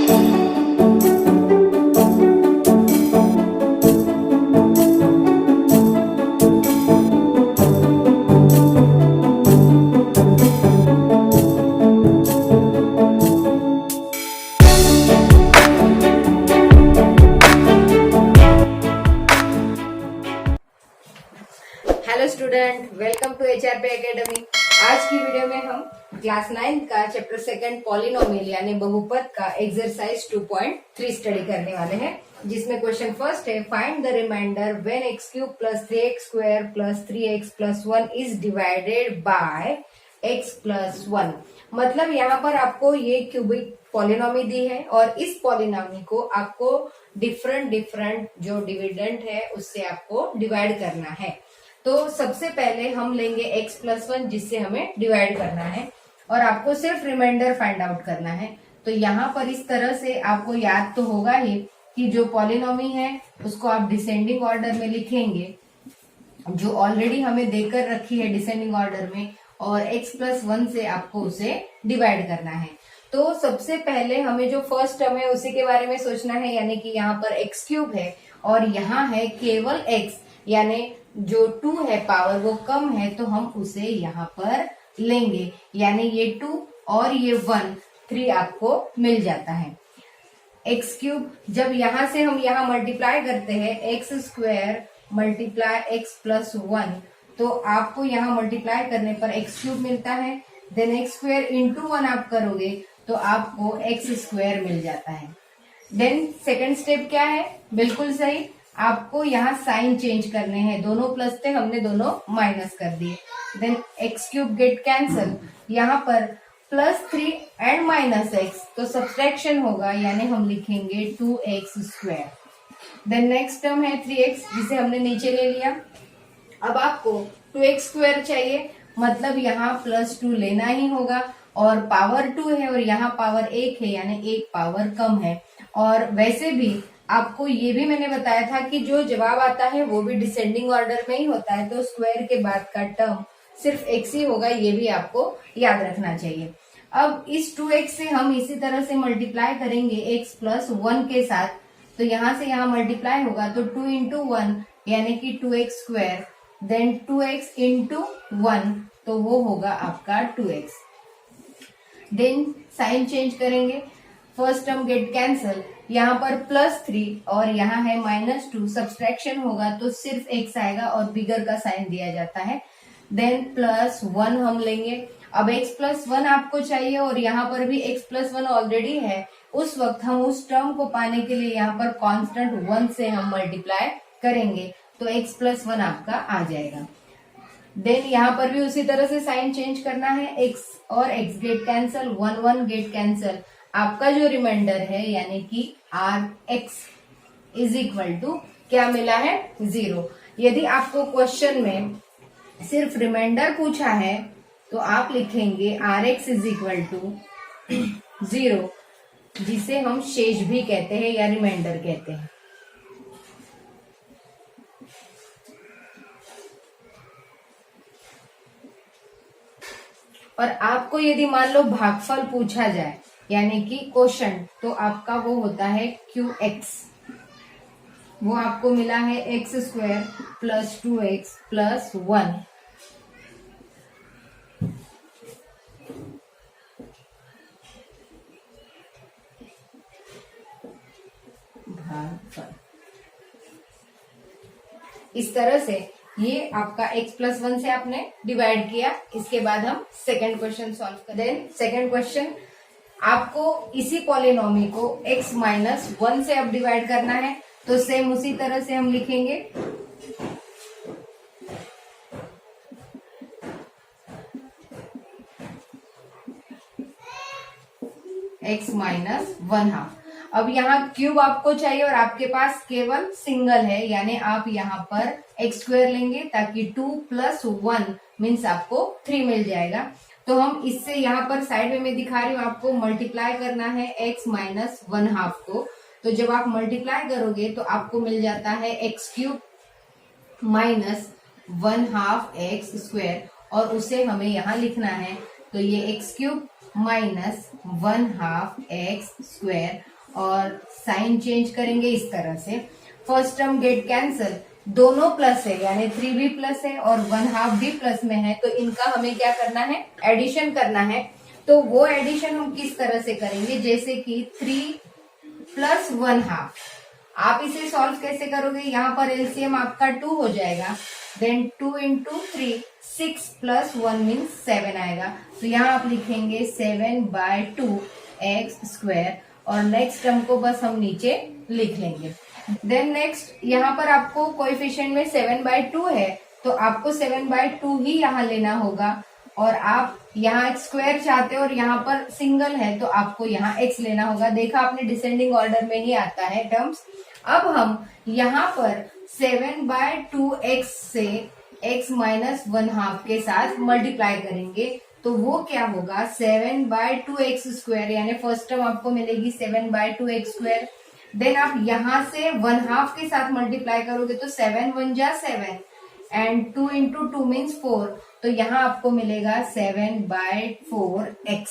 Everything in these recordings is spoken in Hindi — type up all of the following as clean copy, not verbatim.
Hello student, welcome to HRP academy. आज की वीडियो में हम क्लास 9 का चैप्टर 2 पॉलिनोमियल यानी बहुपद का एक्सरसाइज 2.3 स्टडी करने वाले हैं, जिसमें क्वेश्चन फर्स्ट है find the remainder when x cube plus 3x square plus 3x plus 1 is divided by x plus 1। मतलब यहाँ पर आपको ये क्यूबिक पॉलिनोमी दी है और इस पॉलिनोमी को आपको डिफरेंट जो डिविडेंड है उससे आपको डिवाइड करना है। तो सबसे पहले हम लेंगे x प्लस 1 जिससे हमें डिवाइड करना है और आपको सिर्फ रिमाइंडर फाइंड आउट करना है। तो यहाँ पर इस तरह से आपको याद तो होगा ही कि जो पॉलिनोमी है उसको आप डिसेंडिंग ऑर्डर में लिखेंगे, जो ऑलरेडी हमें देकर रखी है डिसेंडिंग ऑर्डर में, और x प्लस 1 से आपको उसे डिवाइड करना है। तो सबसे पहले हमें जो फर्स्ट टर्म है उसी के बारे में सोचना है, यानी कि यहाँ पर x क्यूब है और यहाँ है केवल x, यानी जो 2 है पावर वो कम है तो हम उसे यहाँ पर लेंगे, यानी ये 2 और ये 1 3 आपको मिल जाता है। x क्यूब जब यहाँ से हम यहाँ मल्टीप्लाई करते हैं x square multiply x plus 1, तो आपको यहाँ मल्टीप्लाई करने पर x क्यूब मिलता है। देन एक्स स्क्वायर इंटू 1 आप करोगे तो आपको एक्स स्क्वायर मिल जाता है। देन सेकेंड स्टेप क्या है, बिल्कुल सही, आपको यहाँ साइन चेंज करने हैं। दोनों प्लस थे, हमने दोनों माइनस कर दिए। Then x cube get cancel, यहाँ पर प्लस 3 एंड माइनस एक्स तो सब्सट्रैक्शन होगा, यानी हम लिखेंगे 2x square. Then next term है 3x जिसे हमने नीचे ले लिया। अब आपको 2x स्क्वायर चाहिए, मतलब यहाँ प्लस 2 लेना ही होगा और पावर 2 है और यहाँ पावर 1 है, यानी 1 पावर कम है। और वैसे भी आपको ये भी मैंने बताया था कि जो जवाब आता है वो भी डिसेंडिंग ऑर्डर में ही होता है, तो स्क्वायर के बाद का टर्म सिर्फ x ही होगा, ये भी आपको याद रखना चाहिए। अब इस 2x से हम इसी तरह से मल्टीप्लाई करेंगे x प्लस 1 के साथ, तो यहाँ से यहाँ मल्टीप्लाई होगा तो 2 इंटू 1 यानी कि 2x square, then 2x into 1 तो वो होगा आपका 2x। देन साइन चेंज करेंगे, फर्स्ट टर्म गेट कैंसल, यहाँ पर प्लस 3 और यहाँ है माइनस 2, सब्सट्रैक्शन होगा तो सिर्फ x आएगा और बिगर का साइन दिया जाता है। देन प्लस 1 हम लेंगे। अब x प्लस 1 आपको चाहिए और यहाँ पर भी x प्लस 1 ऑलरेडी है, उस वक्त हम उस टर्म को पाने के लिए यहाँ पर कांस्टेंट 1 से हम मल्टीप्लाई करेंगे तो x प्लस 1 आपका आ जाएगा। देन यहाँ पर भी उसी तरह से साइन चेंज करना है, x और x gate cancel, 1 1 get cancel, आपका जो रिमाइंडर है यानी कि rx इज इक्वल टू क्या मिला है, 0। यदि आपको क्वेश्चन में सिर्फ रिमाइंडर पूछा है तो आप लिखेंगे rx इज इक्वल टू 0, जिसे हम शेष भी कहते हैं या रिमाइंडर कहते हैं। और आपको यदि मान लो भागफल पूछा जाए यानी कि क्वेश्चन, तो आपका वो होता है qx, वो आपको मिला है x square plus 2x plus 1। भागफल इस तरह से ये आपका x प्लस 1 से आपने डिवाइड किया। इसके बाद हम सेकेंड क्वेश्चन सॉल्व करें। देन सेकेंड क्वेश्चन, आपको इसी पॉलिनोमी को x माइनस 1 से अब डिवाइड करना है, तो सेम उसी तरह से हम लिखेंगे x माइनस 1/2। अब यहाँ क्यूब आपको चाहिए और आपके पास केवल सिंगल है, यानी आप यहाँ पर एक्स स्क्वायर लेंगे ताकि 2 प्लस 1 मीन्स आपको 3 मिल जाएगा। तो हम इससे यहाँ पर साइड में मैं दिखा रही हूँ, आपको मल्टीप्लाई करना है x माइनस 1/2 को। तो जब आप मल्टीप्लाई करोगे तो आपको मिल जाता है x cube minus 1/2 x square, और उसे हमें यहाँ लिखना है। तो ये x cube minus 1/2 x square, और साइन चेंज करेंगे इस तरह से। फर्स्ट टर्म गेट कैंसल, दोनों प्लस है यानी 3 भी प्लस है और 1/2 भी प्लस में है, तो इनका हमें क्या करना है, एडिशन करना है। तो वो एडिशन हम किस तरह से करेंगे, जैसे कि 3 + 1/2। आप इसे सॉल्व कैसे करोगे, यहाँ पर एलसीएम आपका 2 हो जाएगा, देन 2 × 3, 6 + 1 मीन्स 7 आएगा। तो यहाँ आप लिखेंगे 7/2x², और नेक्स्ट टर्म को बस हम नीचे लिख लेंगे। देन नेक्स्ट यहाँ पर आपको कोएफिशिएंट में 7/2 है, तो आपको 7/2 ही यहाँ लेना होगा, और आप यहाँ x² चाहते हो और यहाँ पर सिंगल है तो आपको यहाँ x लेना होगा। देखा आपने, डिसेंडिंग ऑर्डर में ही आता है टर्म्स। अब हम यहाँ पर 7/2x से x - 1/2 के साथ मल्टीप्लाई करेंगे, तो वो क्या होगा, 7/2x² यानी फर्स्ट टर्म आपको मिलेगी 7/2x²। देन आप यहाँ से 1/2 के साथ मल्टीप्लाई करोगे तो 7 × 1 = 7 एंड 2 × 2 मीन्स 4, तो यहाँ आपको मिलेगा 7/4x।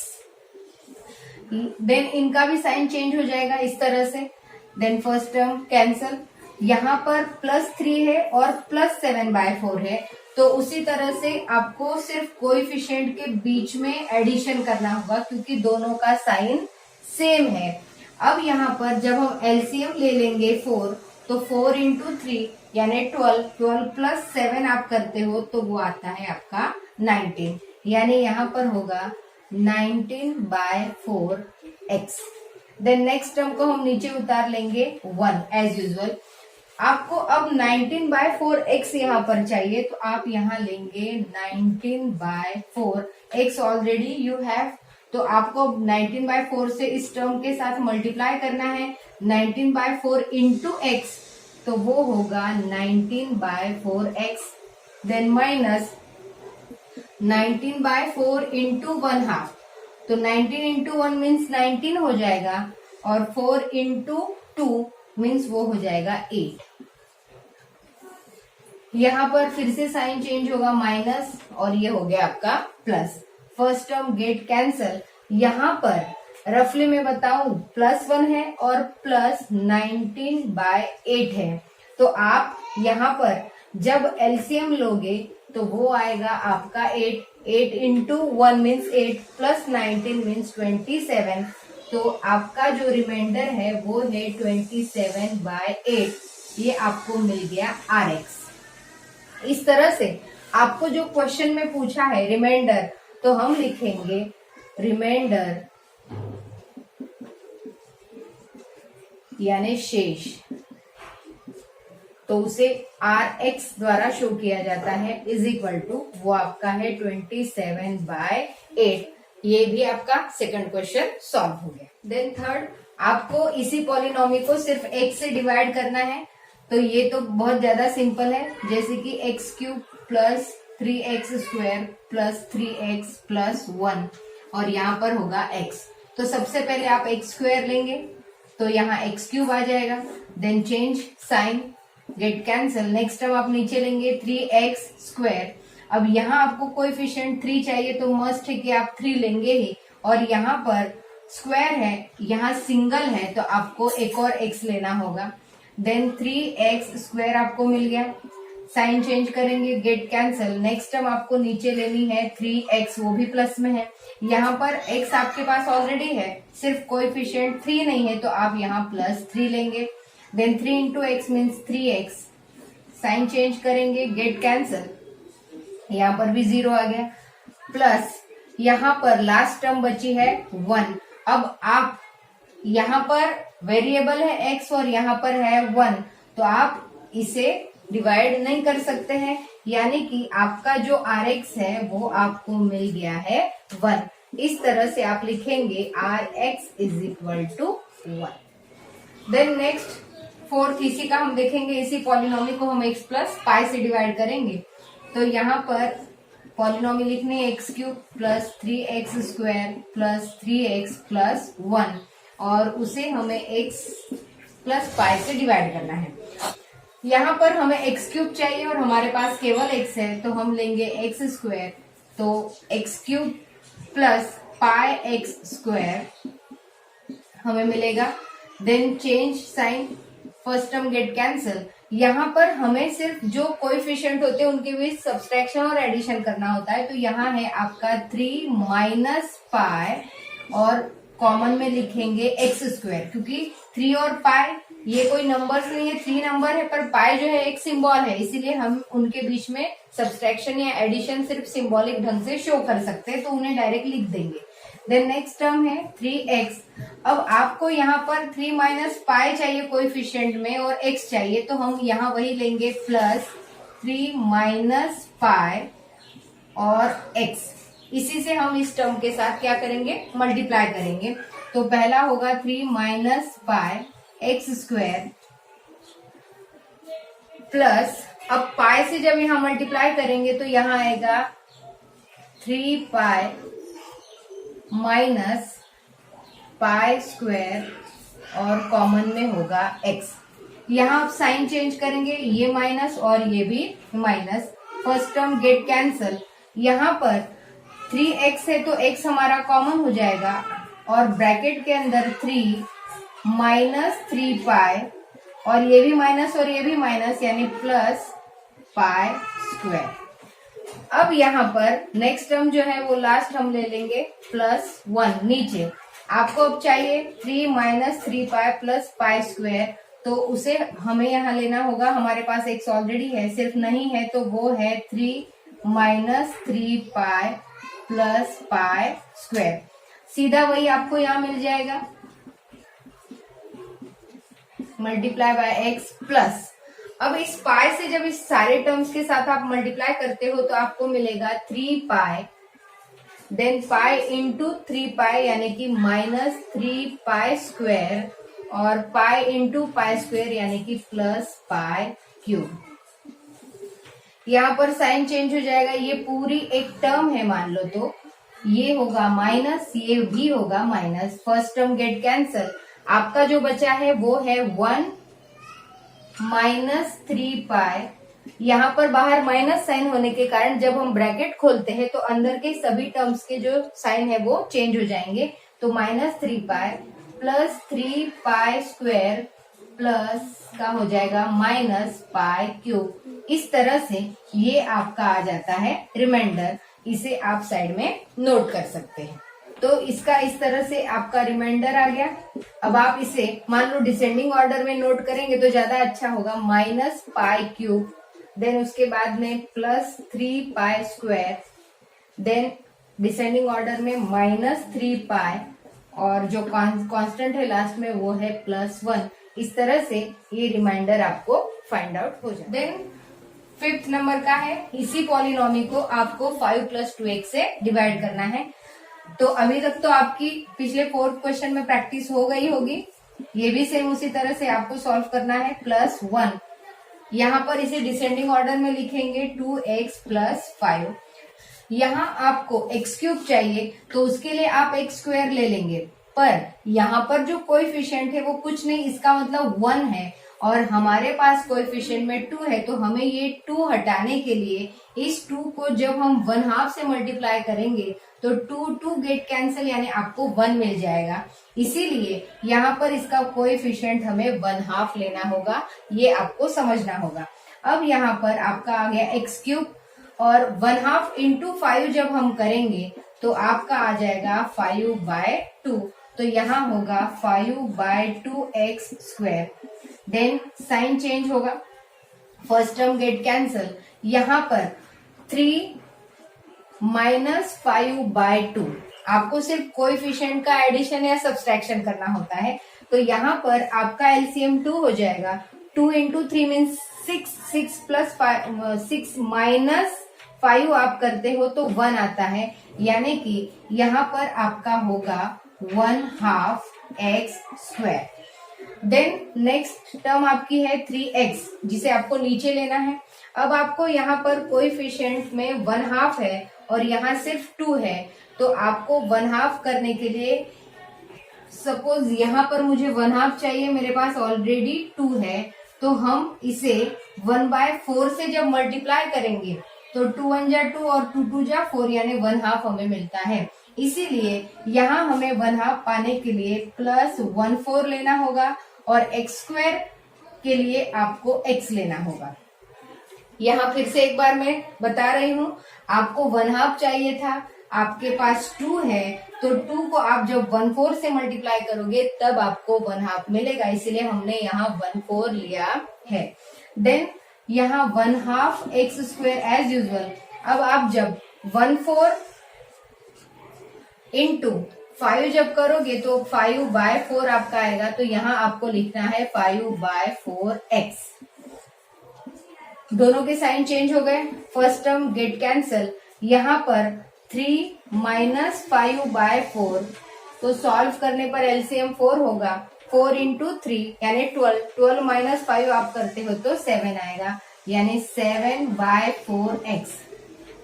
देन इनका भी साइन चेंज हो जाएगा इस तरह से। देन फर्स्ट टर्म कैंसल, यहाँ पर +3 है और +7/4 है, तो उसी तरह से आपको सिर्फ कोएफिशिएंट के बीच में एडिशन करना होगा क्योंकि दोनों का साइन सेम है। अब यहाँ पर जब हम एलसीएम ले लेंगे 4, तो 4 × 3 यानी 12, 12 + 7 आप करते हो तो वो आता है आपका 19, यानी यहाँ पर होगा 19/4x। देन नेक्स्ट टर्म को हम नीचे उतार लेंगे 1 एज यूजुअल। आपको अब 19/4x यहाँ पर चाहिए, तो आप यहाँ लेंगे 19/4x, ऑलरेडी यू हैव, तो आपको 19/4 से इस टर्म के साथ मल्टीप्लाई करना है। 19/4 × x, तो वो होगा 19/4x, देन माइनस 19/4 × 1/2, तो 19 × 1 मीन्स 19 हो जाएगा, और 4 × 2 मीन्स वो हो जाएगा 8। यहाँ पर फिर से साइन चेंज होगा माइनस, और ये हो गया आपका plus. First term get cancel, यहाँ पर रफली में बताऊं +1 है और +19/8 है, तो आप यहाँ पर जब एलसीएम लोगे तो वो आएगा आपका 8 × 1 मीन्स 8 + 19 मीन्स 27, तो आपका जो रिमाइंडर है वो है 27/8। ये आपको मिल गया RX। इस तरह से आपको जो क्वेश्चन में पूछा है रिमाइंडर, तो हम लिखेंगे रिमाइंडर यानी शेष, तो उसे RX द्वारा शो किया जाता है, = वो आपका है 27/8। ये भी आपका सेकंड क्वेश्चन सॉल्व हो गया। देन थर्ड, आपको इसी पॉलिनोमी को सिर्फ x से डिवाइड करना है, तो ये तो बहुत ज्यादा सिंपल है, जैसे कि x³ + 3x² + 3x + 1, और यहाँ पर होगा x। तो सबसे पहले आप x² लेंगे, तो यहाँ x³ आ जाएगा, then change sign, get cancel, next term आप नीचे लेंगे 3x²। अब यहाँ आपको कोएफिशिएंट 3 चाहिए, तो मस्ट है कि आप 3 लेंगे ही, और यहाँ पर स्क्वायर है, यहाँ सिंगल है, तो आपको एक और x लेना होगा। देन 3x² आपको मिल गया, साइन चेंज करेंगे, गेट कैंसल, नेक्स्ट टर्म आपको नीचे लेनी है 3x, वो भी प्लस में है। यहाँ पर x आपके पास ऑलरेडी है, सिर्फ कोएफिशिएंट 3 नहीं है, तो आप यहाँ +3 लेंगे। Then 3 × x means 3x, sign change करेंगे, गेट कैंसल, यहाँ पर भी 0 आ गया, प्लस यहाँ पर लास्ट टर्म बची है 1। अब आप यहाँ पर वेरिएबल है x और यहाँ पर है 1, तो आप इसे डिवाइड नहीं कर सकते हैं, यानी कि आपका जो RX है वो आपको मिल गया है 1। इस तरह से आप लिखेंगे RX = 1। देन नेक्स्ट फोर्थ, इसी का हम देखेंगे, इसी पॉलिनोमी को हम x + π से डिवाइड करेंगे, तो यहाँ पर पॉलिनोमी लिखने x³ + 3x² + 3x + 1, और उसे हमें x + π से डिवाइड करना है। यहाँ पर हमें x³ चाहिए और हमारे पास केवल x है, तो हम लेंगे x², तो x³ + πx² हमें मिलेगा। Then change sign, first term get cancel. यहाँ पर हमें सिर्फ जो कोएफिशिएंट होते हैं उनके बीच सब्सट्रैक्शन और एडिशन करना होता है। तो यहाँ है आपका 3 माइनस पाई और कॉमन में लिखेंगे एक्स स्क्वायर, क्योंकि 3 और पाई ये कोई नंबर्स नहीं है, 3 नंबर है, पर पाई जो है एक सिंबल है, इसीलिए हम उनके बीच में सब्सट्रैक्शन या एडिशन सिर्फ सिंबॉलिक ढंग से शो कर सकते हैं, तो उन्हें डायरेक्ट लिख देंगे। देन नेक्स्ट टर्म है 3x। अब आपको यहाँ पर 3 माइनस पाई चाहिए कोएफिशिएंट में और x चाहिए, तो हम यहाँ वही लेंगे प्लस 3 माइनस पाई और x। इसी से हम इस टर्म के साथ क्या करेंगे, मल्टीप्लाई करेंगे। तो पहला होगा 3 minus pi x square plus, अब पाई से जब यहाँ मल्टीप्लाई करेंगे तो यहाँ आएगा 3 पाई माइनस पाई स्क्वायर और कॉमन में होगा x। यहाँ आप साइन चेंज करेंगे, ये माइनस और ये भी minus, first term get cancel. यहाँ पर 3x है तो x हमारा कॉमन हो जाएगा और ब्रैकेट के अंदर 3 माइनस 3 पाई और ये भी माइनस और ये भी माइनस, यानी प्लस पाई स्क्वायर। अब यहाँ पर नेक्स्ट टर्म जो है वो लास्ट हम ले लेंगे प्लस 1 नीचे। आपको अब चाहिए 3 minus 3 pi plus pi square, तो उसे हमें यहाँ लेना होगा। हमारे पास x ऑलरेडी है, सिर्फ नहीं है तो वो है 3 minus 3 pi plus pi square. सीधा वही आपको यहाँ मिल जाएगा, मल्टीप्लाई बाय एक्स प्लस। अब इस पाई से जब इस सारे टर्म्स के साथ आप मल्टीप्लाई करते हो तो आपको मिलेगा 3 पाई, देन पाई इंटू 3 पाई यानी कि माइनस 3 पाई स्क्वायर और पाई इंटू पाई स्क्वायर यानी कि प्लस पाई क्यूब। यहाँ पर साइन चेंज हो जाएगा, ये पूरी एक टर्म है मान लो, तो ये होगा माइनस, ये भी होगा minus, first term get cancel. आपका जो बचा है वो है 1 माइनस 3 पाई। यहाँ पर बाहर माइनस साइन होने के कारण जब हम ब्रैकेट खोलते हैं तो अंदर के सभी टर्म्स के जो साइन है वो चेंज हो जाएंगे। तो minus 3 pi plus 3 pi square plus का हो जाएगा माइनस पाई क्यूब। इस तरह से ये आपका आ जाता है रिमाइंडर। इसे आप साइड में नोट कर सकते हैं। तो इसका इस तरह से आपका रिमाइंडर आ गया। अब आप इसे मान लो डिसेंडिंग ऑर्डर में नोट करेंगे तो ज्यादा अच्छा होगा, माइनस पाई क्यूब, देन उसके बाद में plus 3 pi square, then descending order में माइनस 3 पाई और जो कांस्टेंट है लास्ट में वो है प्लस 1। इस तरह से ये रिमाइंडर आपको फाइंड आउट हो जाए। देन 5th नंबर का है, इसी पॉलिनॉमी को आपको 5 प्लस 2x से डिवाइड करना है। तो अभी तक तो आपकी पिछले 4th क्वेश्चन में प्रैक्टिस हो गई होगी। ये भी सेम उसी तरह से आपको सॉल्व करना है। प्लस 1, यहाँ पर इसे डिसेंडिंग ऑर्डर में लिखेंगे 2x प्लस 5। यहाँ आपको x क्यूब चाहिए तो उसके लिए आप x स्क्वायर ले लेंगे, पर यहाँ पर जो कोएफिशिएंट है वो कुछ नहीं, इसका मतलब 1 है और हमारे पास कोएफिशिएंट में 2 है, तो हमें ये 2 हटाने के लिए इस 2 को जब हम 1/2 से मल्टीप्लाई करेंगे तो 2 गेट कैंसिल यानी आपको 1 मिल जाएगा। इसीलिए यहाँ पर इसका कोएफिशिएंट हमें 1/2 लेना होगा, ये आपको समझना होगा। अब यहाँ पर आपका आ गया x क्यूब और 1/2 इंटू 5 जब हम करेंगे तो आपका आ जाएगा 5/2। तो यहाँ होगा 5/2x square. Then sign change होगा, फर्स्ट टर्म गेट कैंसल। यहाँ पर 3 माइनस 5/2, आपको सिर्फ कोएफिशिएंट का एडिशन या सब्सट्रैक्शन करना होता है। तो यहाँ पर आपका एलसीएम 2 हो जाएगा। 2 इंटू 3 मीन्स 6, 6 प्लस 6 माइनस 5 आप करते हो तो 1 आता है, यानी कि यहाँ पर आपका होगा 1/2 x square. Then next term आपकी है 3x, जिसे आपको नीचे लेना है। अब आपको यहाँ पर कोएफिशिएंट में 1/2 है और यहाँ सिर्फ 2 है, तो आपको 1/2 करने के लिए सपोज यहाँ पर मुझे 1/2 चाहिए, मेरे पास ऑलरेडी 2 है, तो हम इसे 1/4 से जब मल्टीप्लाई करेंगे तो 2 1 जा 2 और 2 2 जा 4 यानी 1/2 हमें मिलता है। इसीलिए यहाँ हमें 1/2 पाने के लिए +1/4 लेना होगा और x स्क्वायर के लिए आपको x लेना होगा। यहाँ फिर से एक बार मैं बता रही हूँ, आपको 1/2 चाहिए था, आपके पास 2 है, तो 2 को आप जब 1/4 से मल्टीप्लाई करोगे तब आपको 1/2 मिलेगा, इसीलिए हमने यहाँ 1/4 लिया है। देन यहाँ 1/2 x स्क्वायर एज यूजुअल। अब आप जब 1/4 इंटू 5 जब करोगे तो 5/4 आपका आएगा, तो यहाँ आपको लिखना है 5/4x। दोनों के साइन चेंज हो गए, फर्स्ट टर्म गेट कैंसल। यहाँ पर 3 माइनस 5/4, तो सॉल्व करने पर एलसीएम 4 होगा। 4 इंटू 3 यानी 12, 12 माइनस 5 आप करते हो तो 7 आएगा, यानी 7/4x।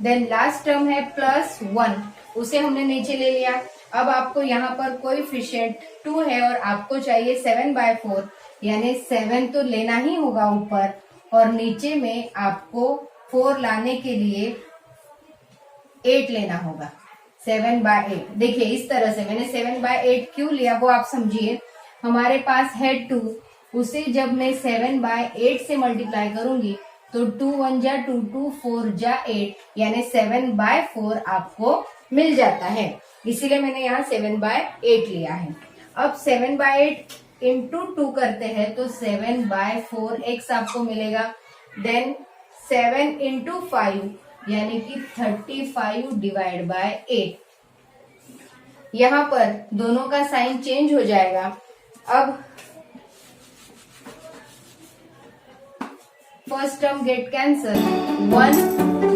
देन लास्ट टर्म है +1, उसे हमने नीचे ले लिया। अब आपको यहाँ पर कोएफिशिएंट 2 है और आपको चाहिए 7/4, यानी 7 तो लेना ही होगा ऊपर, और नीचे में आपको 4 लाने के लिए 8 लेना होगा। 7/8, देखिए इस तरह से मैंने 7/8 क्यों लिया वो आप समझिए। हमारे पास है 2, उसे जब मैं 7/8 से मल्टीप्लाई करूंगी तो 2 1 जा 2, 2 4 जा 8, यानी 7/4 आपको मिल जाता है, इसीलिए मैंने यहाँ 7/8 लिया है। अब 7/8 इंटू 2 करते हैं तो 7/4x आपको मिलेगा। देन 7 इंटू 5 यानी कि 35/8। यहाँ पर दोनों का साइन चेंज हो जाएगा। अब first term get cancel, 1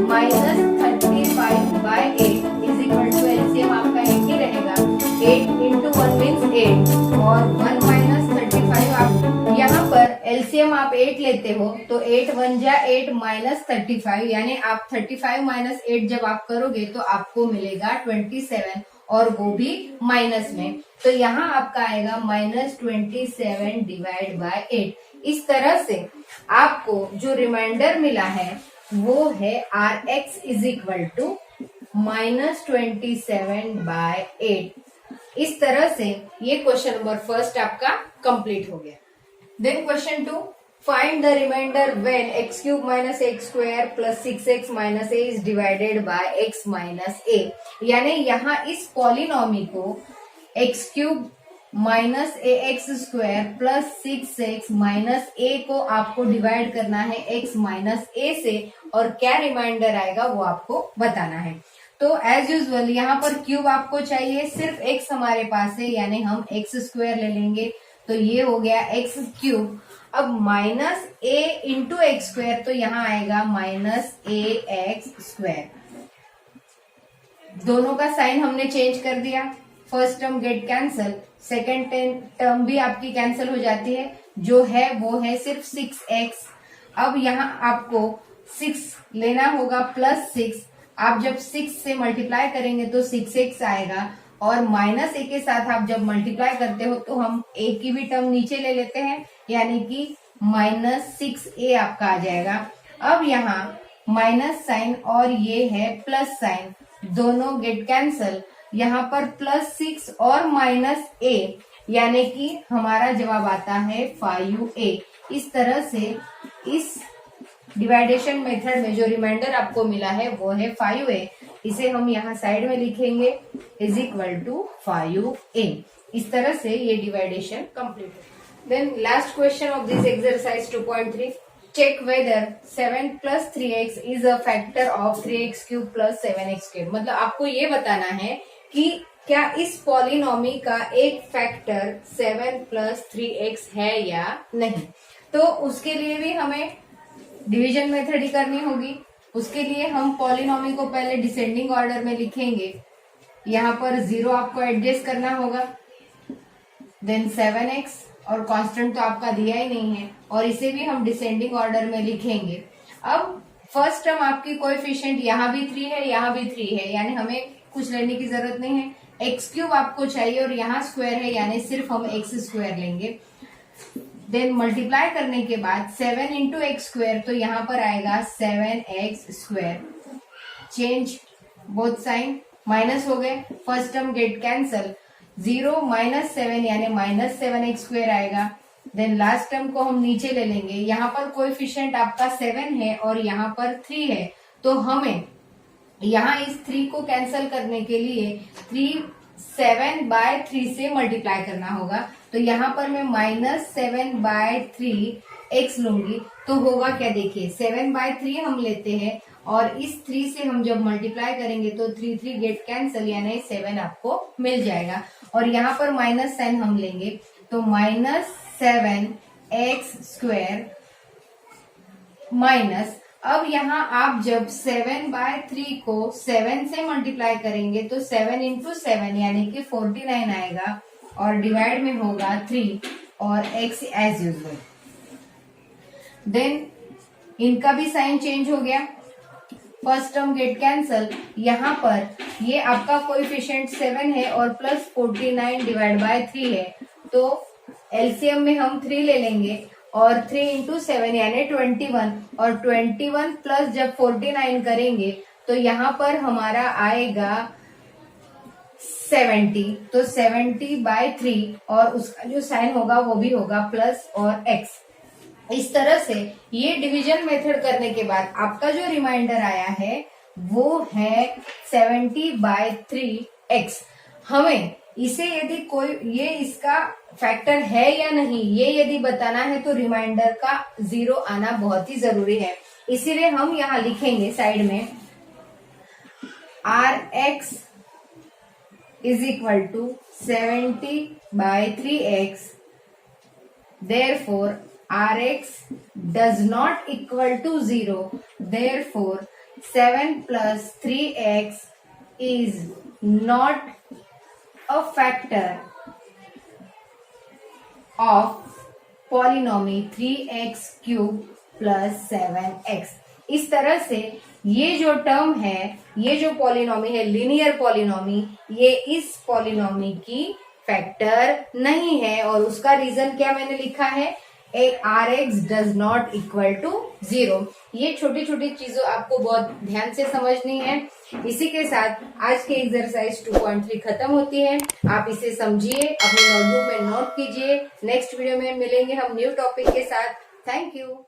minus 35/8 is equal to LCM आपका 8 ही रहेगा। 8 इंटू 1 मीन्स 8 और 1 माइनस 35, आप यहाँ पर एलसीएम आप 8 लेते हो तो 8 1 जा 8 माइनस 35, यानी आप 35 माइनस 8 जब आप करोगे तो आपको मिलेगा 27, और वो भी माइनस में, तो यहाँ आपका आएगा -27/8। इस तरह से आपको जो रिमाइंडर मिला है वो है Rx इज इक्वल टू -27/8। इस तरह से ये क्वेश्चन नंबर फर्स्ट आपका कंप्लीट हो गया। Then question 2, find the remainder when x³ - x² + 6x - a is divided by x - a। यानी यहाँ इस पॉलिनॉमी को x³ - ax² + 6x - a को आपको डिवाइड करना है x - a से, और क्या रिमाइंडर आएगा वो आपको बताना है। तो एज यूजुअल यहाँ पर क्यूब आपको चाहिए, सिर्फ x हमारे पास है, यानी हम x² ले लेंगे, तो ये हो गया x³। अब -a इंटू x², तो यहाँ आएगा -ax²। दोनों का साइन हमने चेंज कर दिया। First term get cancel, second term भी आपकी कैंसिल हो जाती है, जो है वो है सिर्फ 6x। अब यहाँ आपको 6 लेना होगा +6, आप जब 6 से मल्टीप्लाई करेंगे तो 6x आएगा, और -a के साथ आप जब मल्टीप्लाई करते हो तो हम a की भी टर्म नीचे ले लेते हैं, यानी कि -6a आपका आ जाएगा। अब यहाँ माइनस साइन और ये है प्लस साइन, दोनों गेट कैंसल, यहाँ पर +6 और -a, यानी कि हमारा जवाब आता है 5a। इस तरह से इस डिवाइडेशन मेथड में जो रिमाइंडर आपको मिला है वो है 5a। इसे हम यहाँ साइड में लिखेंगे इज इक्वल टू 5a। इस तरह से ये डिवाइडेशन कंप्लीट है। Then last question of this exercise 2.3, check whether 7 + 3x is a factor of 3x³ + 7x²। मतलब आपको ये बताना है कि क्या इस पॉलिनॉमी का एक फैक्टर 7 + 3x है या नहीं। तो उसके लिए भी हमें डिवीजन मेथड ही करनी होगी। उसके लिए हम पॉलिनॉमी को पहले डिसेंडिंग ऑर्डर में लिखेंगे। यहाँ पर 0 आपको एडजस्ट करना होगा, देन 7x, और कांस्टेंट तो आपका दिया ही नहीं है, और इसे भी हम डिसेंडिंग ऑर्डर में लिखेंगे। अब फर्स्ट टर्म आपकी कोएफिशिएंट यहाँ भी 3 है, यहाँ भी 3 है, यानी हमें कुछ लेने की जरूरत नहीं है। x³ आपको चाहिए और यहाँ स्क्वायर है, यानी सिर्फ हम x² लेंगे। देन मल्टीप्लाई करने के बाद 7 इंटू x², तो यहाँ पर आएगा 7x²। Change both sign, minus हो गए, first term get cancel, 0 minus 7 यानी -7x² आएगा। देन लास्ट टर्म को हम नीचे ले लेंगे, यहाँ पर कोएफिशिएंट आपका 7 है और यहाँ पर 3 है, तो हमें यहाँ इस 3 को कैंसल करने के लिए 7/3 से मल्टीप्लाई करना होगा। तो यहाँ पर मैं -7/3 x लूंगी, तो होगा क्या देखिए, 7/3 हम लेते हैं और इस 3 से हम जब मल्टीप्लाई करेंगे तो 3 गेट कैंसल यानी 7 आपको मिल जाएगा। और यहाँ पर माइनस साइन हम लेंगे, तो -7x² माइनस, अब यहाँ आप जब 7/3 को 7 से मल्टीप्लाई करेंगे तो 7 × 7 यानी कि 49 आएगा और डिवाइड में होगा 3 और x एज यूजुअल। देन इनका भी साइन चेंज हो गया, फर्स्ट टर्म गेट कैंसल, यहाँ पर ये आपका कोएफिशिएंट 7 है और प्लस 49 डिवाइड बाय 3 है, तो एलसीएम में हम 3 ले लेंगे और 3 × 7 यानी 21 और 21 प्लस जब 49 करेंगे तो यहाँ पर हमारा आएगा 70, तो 70/3 और उसका जो साइन होगा वो भी होगा प्लस और x। इस तरह से ये डिवीजन मेथड करने के बाद आपका जो रिमाइंडर आया है वो है 70/3x। हमें इसे यदि कोई ये इसका फैक्टर है या नहीं ये यदि बताना है तो रिमाइंडर का 0 आना बहुत ही जरूरी है। इसीलिए हम यहाँ लिखेंगे साइड में Rx = 70/3x, therefore Rx does not equal to 0, therefore 7 + 3x is not a factor of polynomial 3x³ + 7x। इस तरह से ये जो टर्म है, ये जो पॉलिनॉमी है लीनियर पॉलिनॉमी, ये इस पॉलिनॉमी की फैक्टर नहीं है। और उसका रीजन क्या मैंने लिखा है, Rx does not equal to 0। ये छोटी छोटी चीजों आपको बहुत ध्यान से समझनी है। इसी के साथ आज की एक्सरसाइज 2.3 खत्म होती है। आप इसे समझिए, अपने नोटबुक में नोट कीजिए। नेक्स्ट वीडियो में मिलेंगे हम न्यू टॉपिक के साथ। Thank you.